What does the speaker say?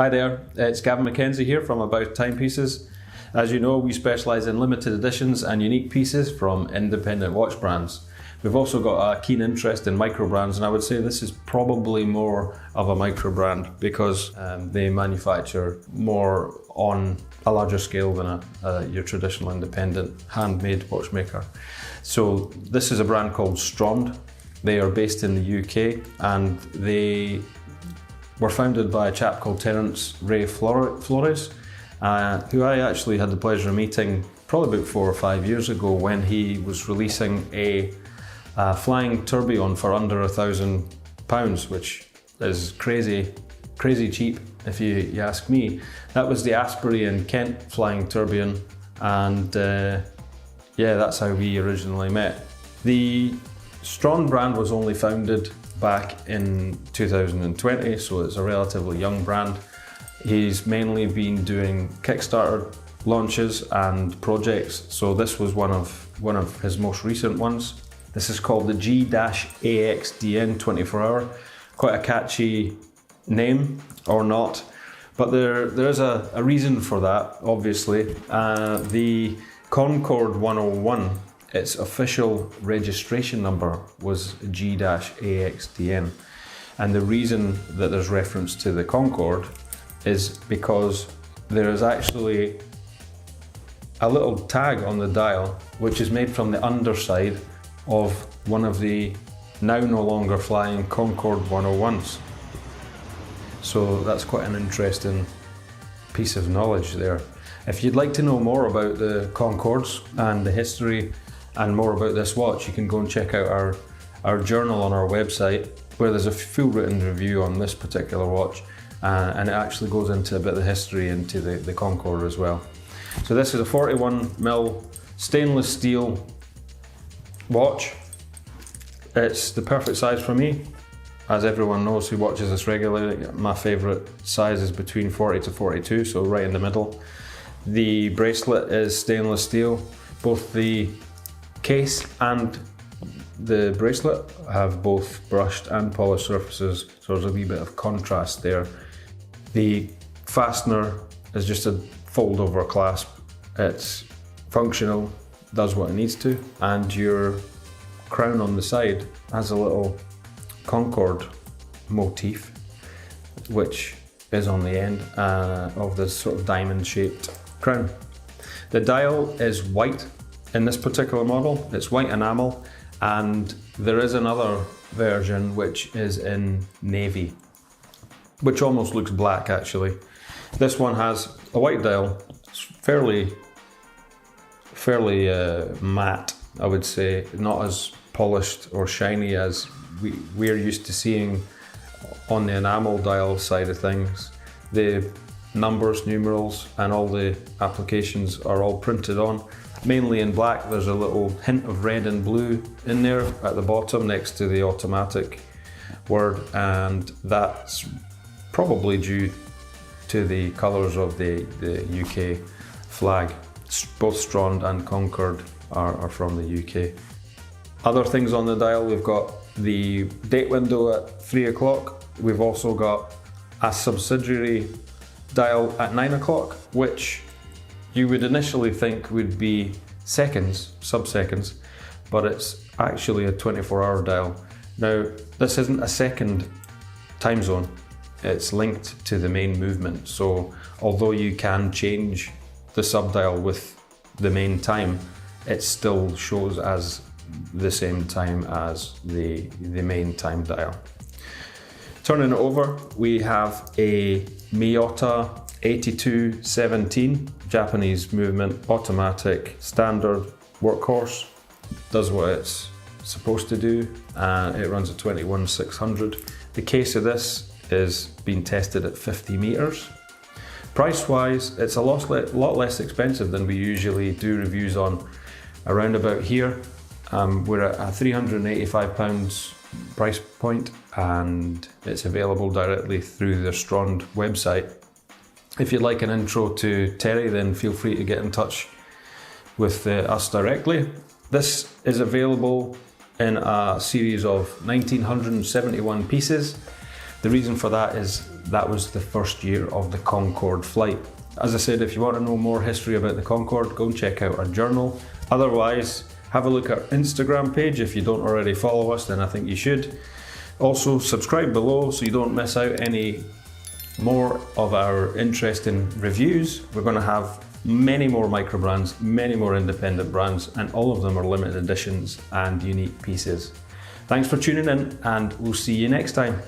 Hi there, it's Gavin McKenzie here from About Timepieces. As you know, we specialise in limited editions and unique pieces from independent watch brands. We've also got a keen interest in micro brands, and I would say this is probably more of a micro brand because they manufacture more on a larger scale than your traditional independent handmade watchmaker. So this is a brand called Strond. They are based in the UK and they were founded by a chap called Terrence Flores, who I actually had the pleasure of meeting probably about 4 or 5 years ago when he was releasing a flying tourbillon for under £1,000, which is crazy cheap if you ask me. That was the Asbury in Kent flying tourbillon, and yeah, that's how we originally met. The Strond brand was only founded back in 2020, so it's a relatively young brand. He's mainly been doing KickStarter launches and projects, so this was one of his most recent ones. This is called the G-AXDN 24H. Quite a catchy name, or not, but there is a reason for that, obviously. The Concorde 101, its official registration number was G-AXDN, and the reason that there's reference to the Concorde is because there is actually a little tag on the dial which is made from the underside of one of the now no longer flying Concorde 101s. So that's quite an interesting piece of knowledge there. If you'd like to know more about the Concordes and the history and more about this watch, you can go and check out our journal on our website, where there's a full written review on this particular watch, and it actually goes into a bit of the history into the Concorde as well. So this is a 41mm stainless steel watch. It's the perfect size for me. As everyone knows who watches this regularly, my favourite size is between 40 to 42, so right in the middle. The bracelet is stainless steel. Both the case and the bracelet have both brushed and polished surfaces, so there's a wee bit of contrast there. The fastener is just a fold over clasp. It's functional, does what it needs to, and your crown on the side has a little Concorde motif which is on the end of this sort of diamond shaped crown. The dial is white in this particular model. It's white enamel, and there is another version which is in navy, which almost looks black actually. This one has a white dial. It's fairly matte, I would say, not as polished or shiny as we're used to seeing on the enamel dial side of things. The numbers, numerals, and all the applications are all printed on, mainly in black. There's a little hint of red and blue in there at the bottom next to the automatic word, and that's probably due to the colours of the UK flag. Both Strond and Concorde are from the UK. Other things on the dial, we've got the date window at 3 o'clock. We've also got a subsidiary dial at 9 o'clock, which you would initially think would be seconds, sub-seconds, but it's actually a 24-hour dial. Now, this isn't a second time zone. It's linked to the main movement, so although you can change the sub-dial with the main time, it still shows as the same time as the main time dial. Turning it over, we have a Miyota 8217 Japanese movement automatic standard workhorse. Does what it's supposed to do, and it runs at 21,600. The case of this is being tested at 50 meters. Price wise, it's a lot less expensive than we usually do reviews on around about here. We're at a £385 price point, and it's available directly through the Strond website. If you'd like an intro to Terry, then feel free to get in touch with us directly. This is available in a series of 1,971 pieces. The reason for that is that was the first year of the Concorde flight. As I said, if you want to know more history about the Concorde, go and check out our journal. Otherwise, have a look at our Instagram page. If you don't already follow us, then I think you should. Also, subscribe below so you don't miss out any more of our interesting reviews. We're going to have many more micro brands, many more independent brands, and all of them are limited editions and unique pieces. Thanks for tuning in, and we'll see you next time.